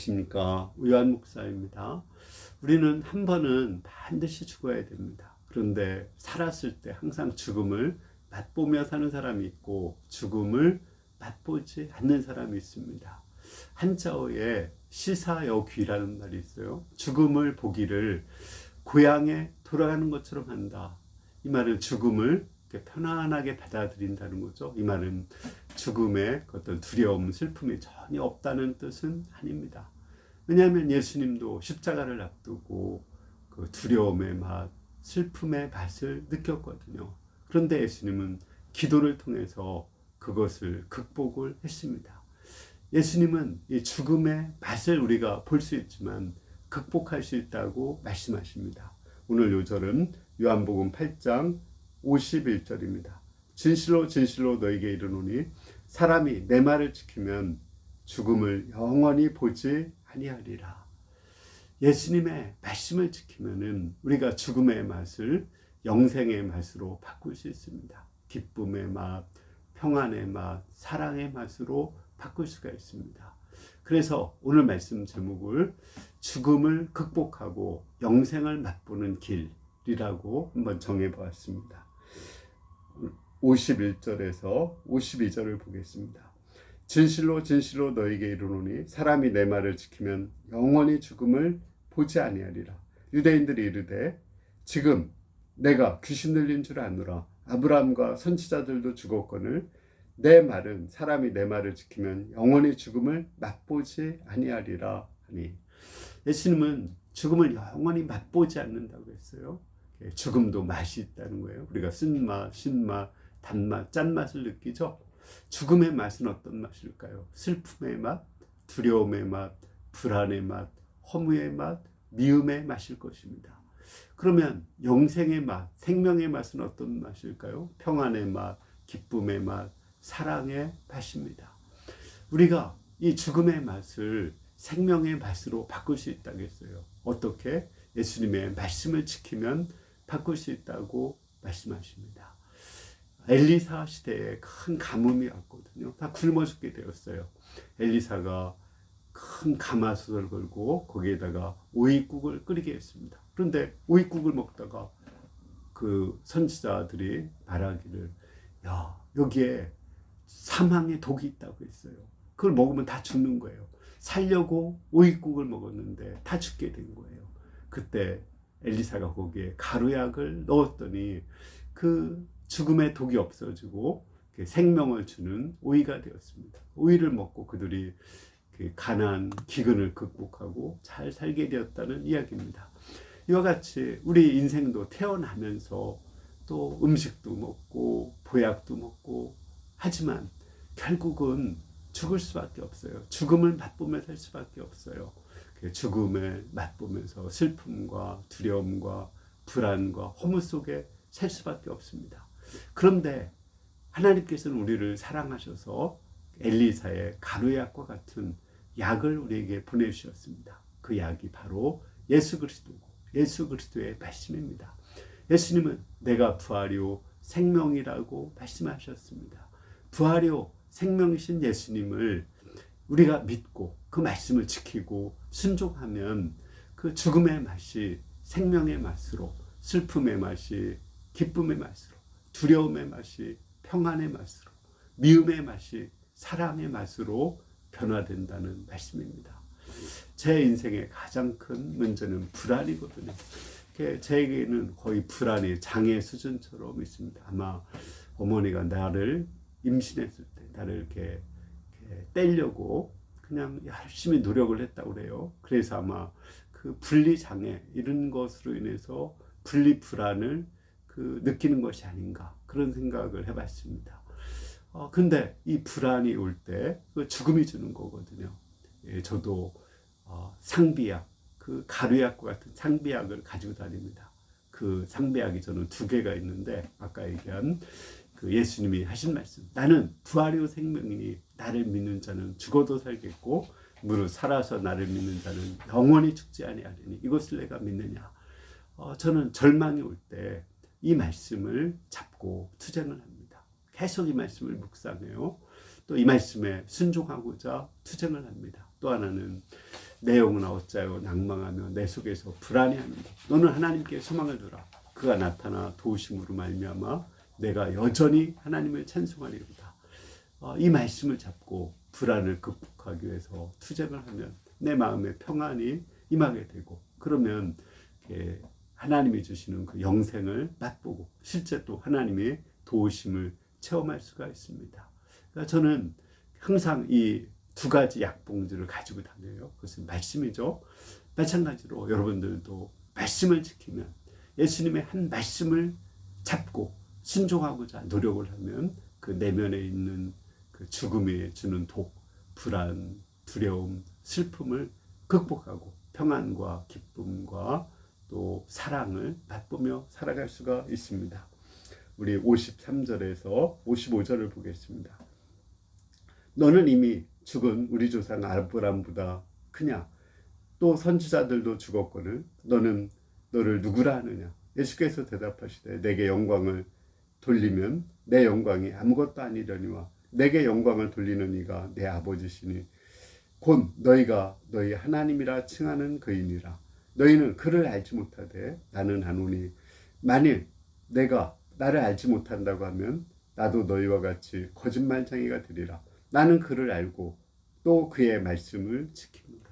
안녕하십니까. 의완 목사입니다. 우리는 한 번은 반드시 죽어야 됩니다. 그런데 살았을 때 항상 죽음을 맛보며 사는 사람이 있고 죽음을 맛보지 않는 사람이 있습니다. 한자어에 시사여귀라는 말이 있어요. 죽음을 보기를 고향에 돌아가는 것처럼 한다. 이 말은 죽음을 편안하게 받아들인다는 거죠. 이 말은 죽음의 어떤 두려움, 슬픔이 전혀 없다는 뜻은 아닙니다. 왜냐하면 예수님도 십자가를 앞두고 그 두려움의 맛, 슬픔의 맛을 느꼈거든요. 그런데 예수님은 기도를 통해서 그것을 극복을 했습니다. 예수님은 이 죽음의 맛을 우리가 볼 수 있지만 극복할 수 있다고 말씀하십니다. 오늘 요절은 요한복음 8장 51절입니다. 진실로 진실로 너에게 이르노니 사람이 내 말을 지키면 죽음을 영원히 보지 아니하리라. 예수님의 말씀을 지키면은 우리가 죽음의 맛을 영생의 맛으로 바꿀 수 있습니다. 기쁨의 맛, 평안의 맛, 사랑의 맛으로 바꿀 수가 있습니다. 그래서 오늘 말씀 제목을 죽음을 극복하고 영생을 맛보는 길이라고 한번 정해보았습니다. 51절에서 52절을 보겠습니다. 진실로 진실로 너에게 이르노니 사람이 내 말을 지키면 영원히 죽음을 보지 아니하리라. 유대인들이 이르되 지금 내가 귀신 들린 줄 아노라. 아브라함과 선지자들도 죽었거늘 내 말은 사람이 내 말을 지키면 영원히 죽음을 맛보지 아니하리라 하니, 예수님은 죽음을 영원히 맛보지 않는다고 했어요. 죽음도 맛이 있다는 거예요. 우리가 쓴맛, 신맛, 단맛, 짠맛을 느끼죠. 죽음의 맛은 어떤 맛일까요? 슬픔의 맛, 두려움의 맛, 불안의 맛, 허무의 맛, 미움의 맛일 것입니다. 그러면 영생의 맛, 생명의 맛은 어떤 맛일까요? 평안의 맛, 기쁨의 맛, 사랑의 맛입니다. 우리가 이 죽음의 맛을 생명의 맛으로 바꿀 수 있다고 했어요. 어떻게? 예수님의 말씀을 지키면 바꿀 수 있다고 말씀하십니다. 엘리사 시대에 큰 가뭄이 왔거든요. 다 굶어 죽게 되었어요. 엘리사가 큰 가마솥을 걸고 거기에다가 오이국을 끓이게 했습니다. 그런데 오이국을 먹다가 그 선지자들이 말하기를, 야, 여기에 사망의 독이 있다고 했어요. 그걸 먹으면 다 죽는 거예요. 살려고 오이국을 먹었는데 다 죽게 된 거예요. 그때 엘리사가 거기에 가루약을 넣었더니 그 죽음의 독이 없어지고 생명을 주는 오이가 되었습니다. 오이를 먹고 그들이 가난, 기근을 극복하고 잘 살게 되었다는 이야기입니다. 이와 같이 우리 인생도 태어나면서 또 음식도 먹고 보약도 먹고 하지만 결국은 죽을 수밖에 없어요. 죽음을 맛보며 살 수밖에 없어요. 죽음을 맛보면서 슬픔과 두려움과 불안과 허무 속에 살 수밖에 없습니다. 그런데 하나님께서는 우리를 사랑하셔서 엘리사의 가루약과 같은 약을 우리에게 보내주셨습니다. 그 약이 바로 예수 그리스도고 예수 그리스도의 말씀입니다. 예수님은 내가 부활이요 생명이라고 말씀하셨습니다. 부활이요 생명이신 예수님을 우리가 믿고 그 말씀을 지키고 순종하면 그 죽음의 맛이 생명의 맛으로, 슬픔의 맛이 기쁨의 맛으로, 두려움의 맛이 평안의 맛으로, 미움의 맛이 사랑의 맛으로 변화된다는 말씀입니다. 제 인생의 가장 큰 문제는 불안이거든요. 제게는 거의 불안이 장애 수준처럼 있습니다. 아마 어머니가 나를 임신했을 때 나를 이렇게 떼려고 그냥 열심히 노력을 했다고 그래요. 그래서 아마 그 분리 장애 이런 것으로 인해서 분리 불안을 느끼는 것이 아닌가 그런 생각을 해봤습니다. 근데 이 불안이 올 때 죽음이 주는 거거든요. 저도 상비약, 그 가루약과 같은 상비약을 가지고 다닙니다. 그 상비약이 저는 2개가 있는데 아까 얘기한 그 예수님이 하신 말씀, 나는 부활이요 생명이니 나를 믿는 자는 죽어도 살겠고 무릇 살아서 나를 믿는 자는 영원히 죽지 아니하리니 이것을 내가 믿느냐. 저는 절망이 올 때 이 말씀을 잡고 투쟁을 합니다. 계속 이 말씀을 묵상해요. 또 이 말씀에 순종하고자 투쟁을 합니다. 또 하나는 내 영혼아 어찌하여 낭망하며 내 속에서 불안해하는가. 너는 하나님께 소망을 두라. 그가 나타나 도우심으로 말미암아 내가 여전히 하나님을 찬송하리로다. 이 말씀을 잡고 불안을 극복하기 위해서 투쟁을 하면 내 마음에 평안이 임하게 되고, 그러면 하나님이 주시는 그 영생을 맛보고 실제 또 하나님의 도우심을 체험할 수가 있습니다. 그러니까 저는 항상 이 두 가지 약봉지를 가지고 다녀요. 그것은 말씀이죠. 마찬가지로 여러분들도 말씀을 지키면, 예수님의 한 말씀을 잡고 순종하고자 노력을 하면 그 내면에 있는 그 죽음이 주는 독, 불안, 두려움, 슬픔을 극복하고 평안과 기쁨과 또 사랑을 맛보며 살아갈 수가 있습니다. 우리 53절에서 55절을 보겠습니다. 너는 이미 죽은 우리 조상 아브람보다 크냐? 또 선지자들도 죽었거늘 너는 너를 누구라 하느냐? 예수께서 대답하시되 내게 영광을 돌리면 내 영광이 아무것도 아니려니와 내게 영광을 돌리는 이가 내 아버지시니 곧 너희가 너희 하나님이라 칭하는 그이니라. 너희는 그를 알지 못하되 나는 아노니 만일 내가 나를 알지 못한다고 하면 나도 너희와 같이 거짓말쟁이가 되리라. 나는 그를 알고 또 그의 말씀을 지킵니다.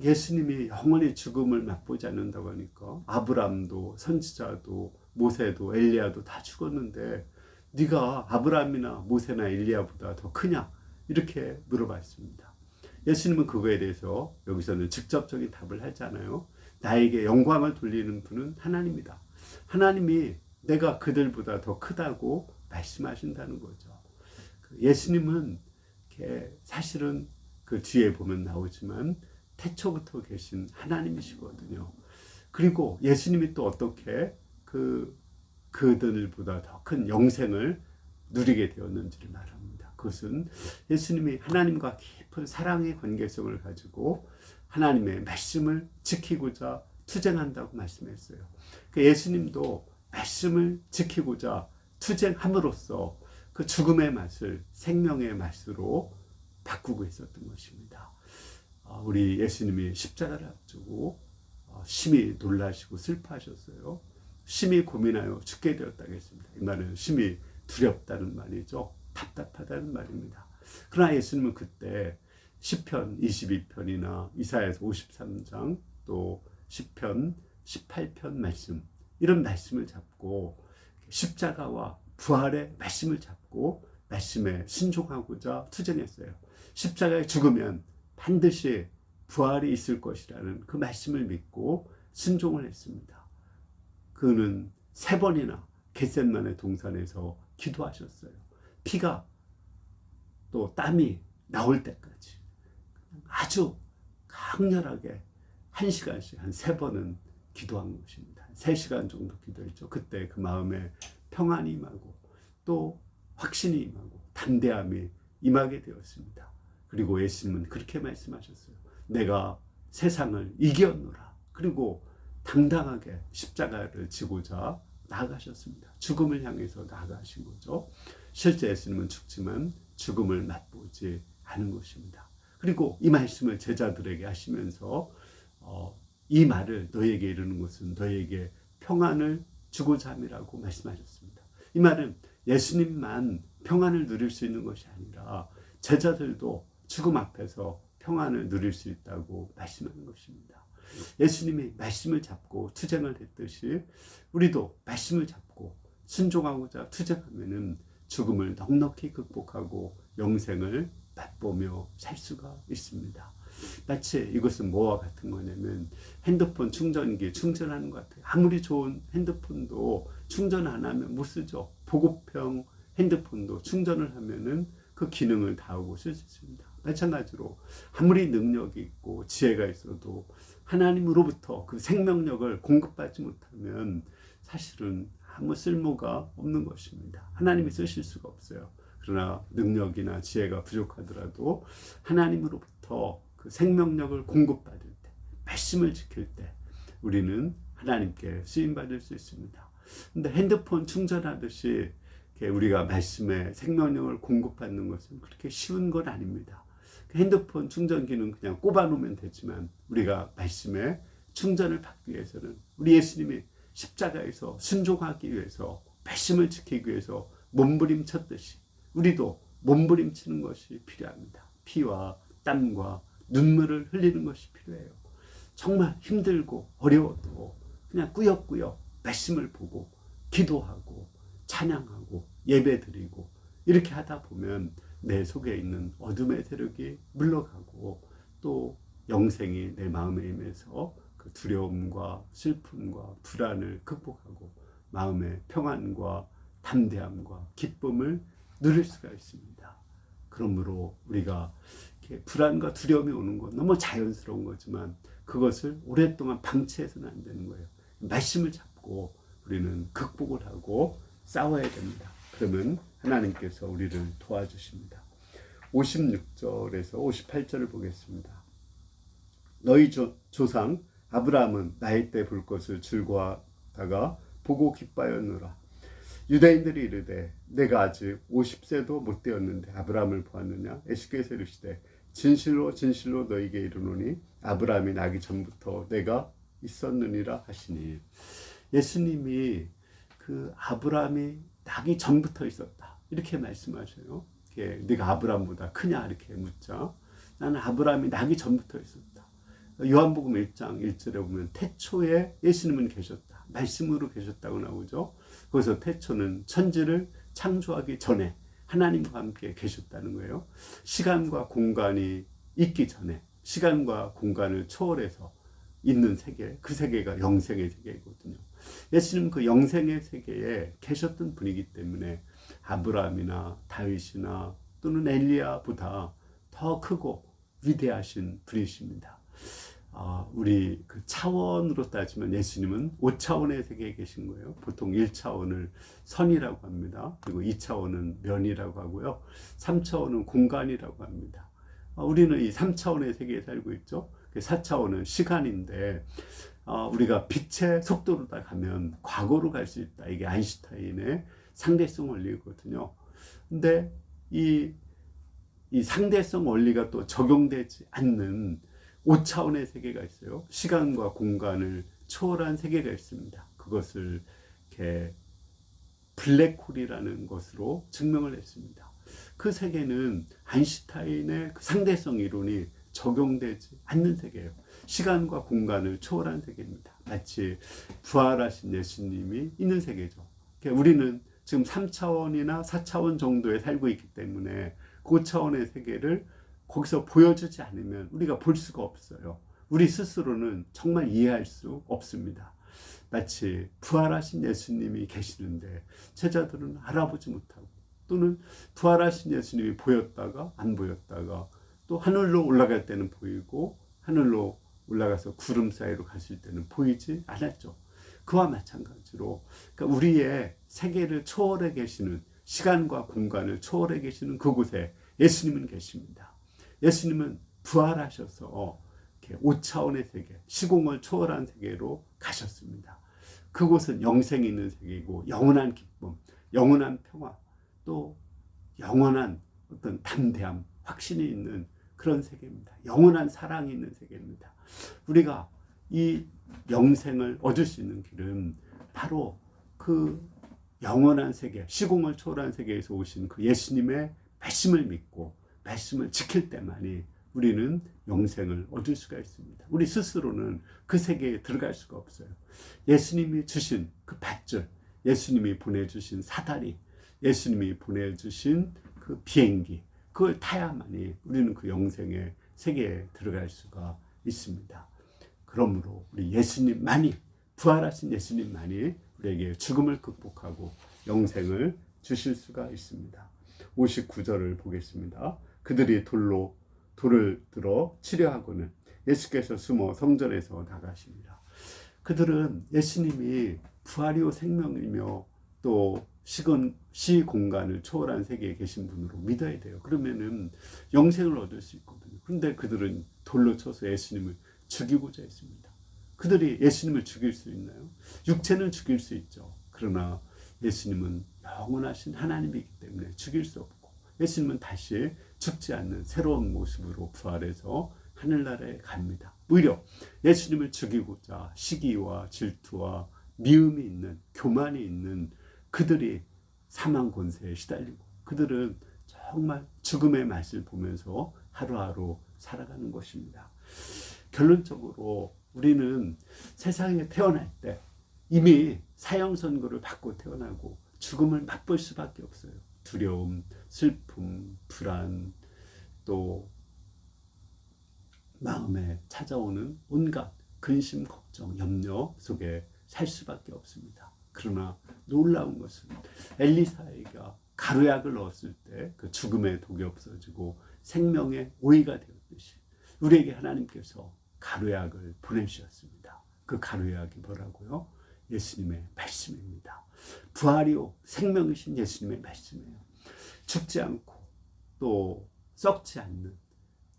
예수님이 영원히 죽음을 맛보지 않는다고 하니까 아브람도 선지자도 모세도 엘리야도 다 죽었는데 네가 아브람이나 모세나 엘리야보다 더 크냐? 이렇게 물어봤습니다. 예수님은 그거에 대해서 여기서는 직접적인 답을 하잖아요. 나에게 영광을 돌리는 분은 하나님이다. 하나님이 내가 그들보다 더 크다고 말씀하신다는 거죠. 예수님은 사실은 그 뒤에 보면 나오지만 태초부터 계신 하나님이시거든요. 그리고 예수님이 또 어떻게 그들보다 더 큰 영생을 누리게 되었는지를 말합니다. 그것은 예수님이 하나님과 깊은 사랑의 관계성을 가지고 하나님의 말씀을 지키고자 투쟁한다고 말씀했어요. 예수님도 말씀을 지키고자 투쟁함으로써 그 죽음의 맛을 생명의 맛으로 바꾸고 있었던 것입니다. 우리 예수님이 십자가를 앞두고 심히 놀라시고 슬퍼하셨어요. 심히 고민하여 죽게 되었다고 했습니다. 이 말은 심히 두렵다는 말이죠. 답답하다는 말입니다. 그러나 예수님은 그때 시편 22편이나 이사야서 53장 또 시편 18편 말씀, 이런 말씀을 잡고 십자가와 부활의 말씀을 잡고 말씀에 순종하고자 투쟁했어요. 십자가에 죽으면 반드시 부활이 있을 것이라는 그 말씀을 믿고 순종을 했습니다. 그는 3번이나 겟셋마네 동산에서 기도하셨어요. 피가 또 땀이 나올 때까지 아주 강렬하게 1시간씩 한 3번은 기도한 것입니다. 3시간 정도 기도했죠. 그때 그 마음에 평안이 임하고 또 확신이 임하고 담대함이 임하게 되었습니다. 그리고 예수님은 그렇게 말씀하셨어요. 내가 세상을 이겼노라. 그리고 당당하게 십자가를 지고자 나아가셨습니다. 죽음을 향해서 나아가신 거죠. 실제 예수님은 죽지만 죽음을 맛보지 않은 것입니다. 그리고 이 말씀을 제자들에게 하시면서 이 말을 너희에게 이르는 것은 너희에게 평안을 주고자 함이라고 말씀하셨습니다. 이 말은 예수님만 평안을 누릴 수 있는 것이 아니라 제자들도 죽음 앞에서 평안을 누릴 수 있다고 말씀하는 것입니다. 예수님이 말씀을 잡고 투쟁을 했듯이 우리도 말씀을 잡고 순종하고자 투쟁하면은 죽음을 넉넉히 극복하고 영생을 맛보며 살 수가 있습니다. 마치 이것은 뭐와 같은 거냐면 핸드폰 충전기 충전하는 것 같아요. 아무리 좋은 핸드폰도 충전 안 하면 못 쓰죠. 보급형 핸드폰도 충전을 하면은 그 기능을 다하고 쓸 수 있습니다. 마찬가지로 아무리 능력이 있고 지혜가 있어도 하나님으로부터 그 생명력을 공급받지 못하면 사실은 아무 쓸모가 없는 것입니다. 하나님이 쓰실 수가 없어요. 그러나 능력이나 지혜가 부족하더라도 하나님으로부터 그 생명력을 공급받을 때, 말씀을 지킬 때 우리는 하나님께 쓰임받을 수 있습니다. 근데 핸드폰 충전하듯이 우리가 말씀에 생명력을 공급받는 것은 그렇게 쉬운 건 아닙니다. 핸드폰 충전기는 그냥 꼽아놓으면 되지만 우리가 말씀에 충전을 받기 위해서는 우리 예수님이 십자가에서 순종하기 위해서 말씀을 지키기 위해서 몸부림쳤듯이 우리도 몸부림치는 것이 필요합니다. 피와 땀과 눈물을 흘리는 것이 필요해요. 정말 힘들고 어려워도 그냥 꾸역꾸역 말씀을 보고 기도하고 찬양하고 예배드리고 이렇게 하다 보면 내 속에 있는 어둠의 세력이 물러가고 또 영생이 내 마음에 임해서 그 두려움과 슬픔과 불안을 극복하고 마음의 평안과 담대함과 기쁨을 누릴 수가 있습니다. 그러므로 우리가 이렇게 불안과 두려움이 오는 건 너무 자연스러운 거지만 그것을 오랫동안 방치해서는 안 되는 거예요. 말씀을 잡고 우리는 극복을 하고 싸워야 됩니다. 그러면 하나님께서 우리를 도와주십니다. 56절에서 58절을 보겠습니다. 너희 조상 아브라함은 나이 때 볼 것을 즐거워하다가 보고 기뻐하였노라. 유대인들이 이르되 내가 아직 50세도 못 되었는데 아브라함을 보았느냐. 에스겔서 이르시되 진실로 진실로 너희에게 이르노니 아브라함이 나기 전부터 내가 있었느니라 하시니, 예수님이 그 아브라함이 나기 전부터 있었다 이렇게 말씀하셔요. 네가 아브라함보다 크냐 이렇게 묻자. 나는 아브라함이 나기 전부터 있었다. 요한복음 1장 1절에 보면 태초에 예수님은 계셨다. 말씀으로 계셨다고 나오죠. 거기서 태초는 천지를 창조하기 전에 하나님과 함께 계셨다는 거예요. 시간과 공간이 있기 전에 시간과 공간을 초월해서 있는 세계, 그 세계가 영생의 세계이거든요. 예수님은 그 영생의 세계에 계셨던 분이기 때문에 아브라함이나 다윗이나 또는 엘리야보다 더 크고 위대하신 분이십니다. 우리 그 차원으로 따지면 예수님은 5차원의 세계에 계신 거예요. 보통 1차원을 선이라고 합니다. 그리고 2차원은 면이라고 하고요. 3차원은 공간이라고 합니다. 우리는 이 3차원의 세계에 살고 있죠. 4차원은 시간인데 우리가 빛의 속도로 가면 과거로 갈 수 있다. 이게 아인슈타인의 상대성 원리거든요. 근데 이 상대성 원리가 또 적용되지 않는 5차원의 세계가 있어요. 시간과 공간을 초월한 세계가 있습니다. 그것을 이렇게 블랙홀이라는 것으로 증명을 했습니다. 그 세계는 아인슈타인의 그 상대성 이론이 적용되지 않는 세계예요. 시간과 공간을 초월한 세계입니다. 마치 부활하신 예수님이 있는 세계죠. 우리는 지금 3차원이나 4차원 정도에 살고 있기 때문에 그 차원의 세계를 거기서 보여주지 않으면 우리가 볼 수가 없어요. 우리 스스로는 정말 이해할 수 없습니다. 마치 부활하신 예수님이 계시는데 제자들은 알아보지 못하고, 또는 부활하신 예수님이 보였다가 안 보였다가 또 하늘로 올라갈 때는 보이고 하늘로 올라가서 구름 사이로 갔을 때는 보이지 않았죠. 그와 마찬가지로 그러니까 우리의 세계를 초월해 계시는, 시간과 공간을 초월해 계시는 그곳에 예수님은 계십니다. 예수님은 부활하셔서 이렇게 5차원의 세계, 시공을 초월한 세계로 가셨습니다. 그곳은 영생이 있는 세계이고 영원한 기쁨, 영원한 평화, 또 영원한 어떤 담대함, 확신이 있는 그런 세계입니다. 영원한 사랑이 있는 세계입니다. 우리가 이 영생을 얻을 수 있는 길은 바로 그 영원한 세계, 시공을 초월한 세계에서 오신 그 예수님의 말씀을 믿고 말씀을 지킬 때만이 우리는 영생을 얻을 수가 있습니다. 우리 스스로는 그 세계에 들어갈 수가 없어요. 예수님이 주신 그 밧줄, 예수님이 보내주신 사다리, 예수님이 보내주신 그 비행기, 그걸 타야만이 우리는 그 영생의 세계에 들어갈 수가 있습니다. 그러므로 우리 예수님만이, 부활하신 예수님만이 우리에게 죽음을 극복하고 영생을 주실 수가 있습니다. 59절을 보겠습니다. 그들이 돌을 들어 치려하고는 예수께서 숨어 성전에서 나가십니다. 그들은 예수님이 부활이요 생명이며 또 시공간을 초월한 세계에 계신 분으로 믿어야 돼요. 그러면은 영생을 얻을 수 있거든요. 그런데 그들은 돌로 쳐서 예수님을 죽이고자 했습니다. 그들이 예수님을 죽일 수 있나요? 육체는 죽일 수 있죠. 그러나 예수님은 영원하신 하나님이기 때문에 죽일 수 없고 예수님은 다시 죽지 않는 새로운 모습으로 부활해서 하늘나라에 갑니다. 오히려 예수님을 죽이고자 시기와 질투와 미움이 있는, 교만이 있는 그들이 사망 권세에 시달리고, 그들은 정말 죽음의 맛을 보면서 하루하루 살아가는 것입니다. 결론적으로 우리는 세상에 태어날 때 이미 사형 선고를 받고 태어나고 죽음을 맛볼 수밖에 없어요. 두려움, 슬픔, 불안, 또 마음에 찾아오는 온갖 근심, 걱정, 염려 속에 살 수밖에 없습니다. 그러나 놀라운 것은 엘리사에게 가루약을 넣었을 때 그 죽음의 독이 없어지고 생명의 오이가 되었듯이 우리에게 하나님께서 가루약을 보내주셨습니다. 그 가루약이 뭐라고요? 예수님의 말씀입니다. 부활이요 생명이신 예수님의 말씀이에요. 죽지 않고 또 썩지 않는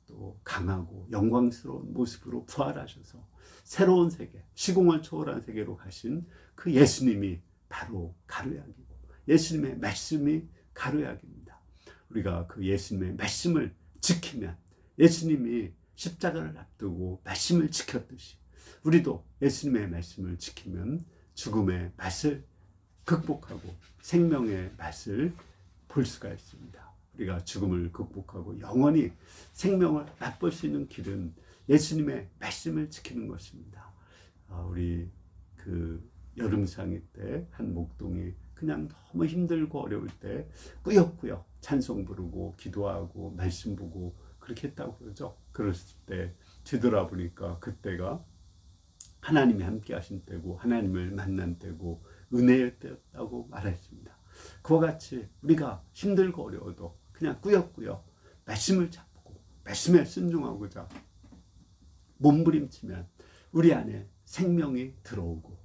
또 강하고 영광스러운 모습으로 부활하셔서 새로운 세계, 시공을 초월한 세계로 가신 그 예수님이 바로 가루약이고 예수님의 말씀이 가루약입니다. 우리가 그 예수님의 말씀을 지키면 예수님이 십자가를 앞두고 말씀을 지켰듯이 우리도 예수님의 말씀을 지키면 죽음의 맛을 극복하고 생명의 맛을 볼 수가 있습니다. 우리가 죽음을 극복하고 영원히 생명을 맛볼 수 있는 길은 예수님의 말씀을 지키는 것입니다. 우리 그 여름상이 때 한 목동이 그냥 너무 힘들고 어려울 때 꾸역꾸역 찬송 부르고 기도하고 말씀 보고 그렇게 했다고 그러죠. 그랬을 때 뒤돌아보니까 그때가 하나님이 함께 하신 때고 하나님을 만난 때고 은혜의 때였다고 말했습니다. 그와 같이 우리가 힘들고 어려워도 그냥 꾸역꾸역 말씀을 잡고 말씀에 순종하고자 몸부림치면 우리 안에 생명이 들어오고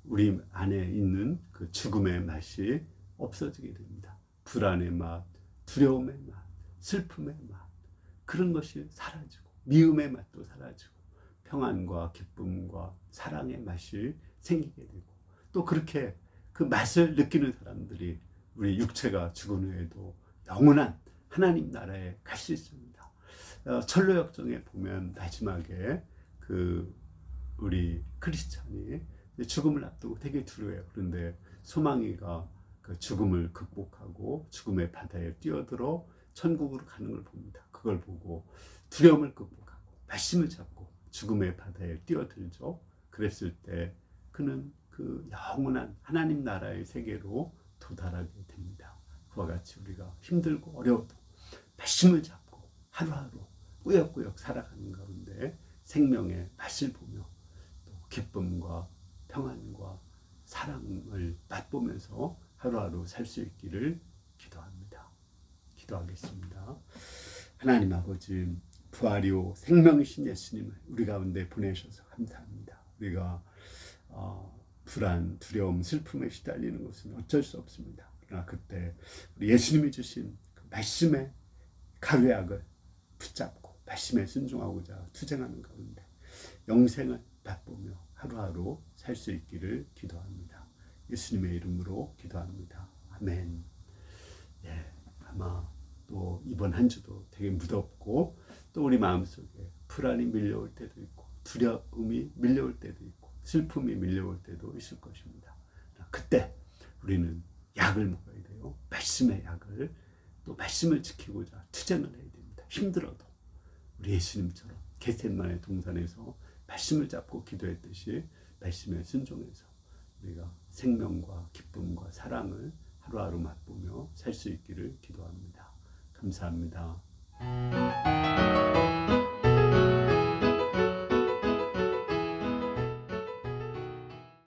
우리 안에 있는 그 죽음의 맛이 없어지게 됩니다. 불안의 맛, 두려움의 맛, 슬픔의 맛, 그런 것이 사라지고 미움의 맛도 사라지고 평안과 기쁨과 사랑의 맛이 생기게 되고 또 그렇게 그 맛을 느끼는 사람들이 우리 육체가 죽은 후에도 영원한 하나님 나라에 갈 수 있습니다. 철로역정에 보면 마지막에 그 우리 크리스찬이 죽음을 앞두고 되게 두려워요. 그런데 소망이가 그 죽음을 극복하고 죽음의 바다에 뛰어들어 천국으로 가는 걸 봅니다. 그걸 보고 두려움을 극복하고 말씀을 잡고 죽음의 바다에 뛰어들죠. 그랬을 때 그는 그 영원한 하나님 나라의 세계로 도달하게 됩니다. 그와 같이 우리가 힘들고 어려워도 말씀을 잡고 하루하루 꾸역꾸역 살아가는 가운데 생명의 맛을 보며 또 기쁨과 평안과 사랑을 맛보면서 하루하루 살 수 있기를 기도합니다. 기도하겠습니다. 하나님 아버지, 부활이요 생명이신 예수님을 우리 가운데 보내셔서 감사합니다. 우리가 불안, 두려움, 슬픔에 시달리는 것은 어쩔 수 없습니다. 그러나 그때 우리 예수님이 주신 그 말씀의 가루약을 붙잡고 말씀에 순종하고자 투쟁하는 가운데 영생을 맛보며 하루하루 살 수 있기를 기도합니다. 예수님의 이름으로 기도합니다. 아멘. 예, 아마 또 이번 한 주도 되게 무덥고 또 우리 마음속에 불안이 밀려올 때도 있고 두려움이 밀려올 때도 있고 슬픔이 밀려올 때도 있을 것입니다. 그때 우리는 약을 먹어야 돼요. 말씀의 약을, 또 말씀을 지키고자 투쟁을 해야 됩니다. 힘들어도 우리 예수님처럼 겟세마네 동산에서 말씀을 잡고 기도했듯이 말씀에 순종해서 우리가 생명과 기쁨과 사랑을 하루하루 맛보며 살 수 있기를 기도합니다. 감사합니다.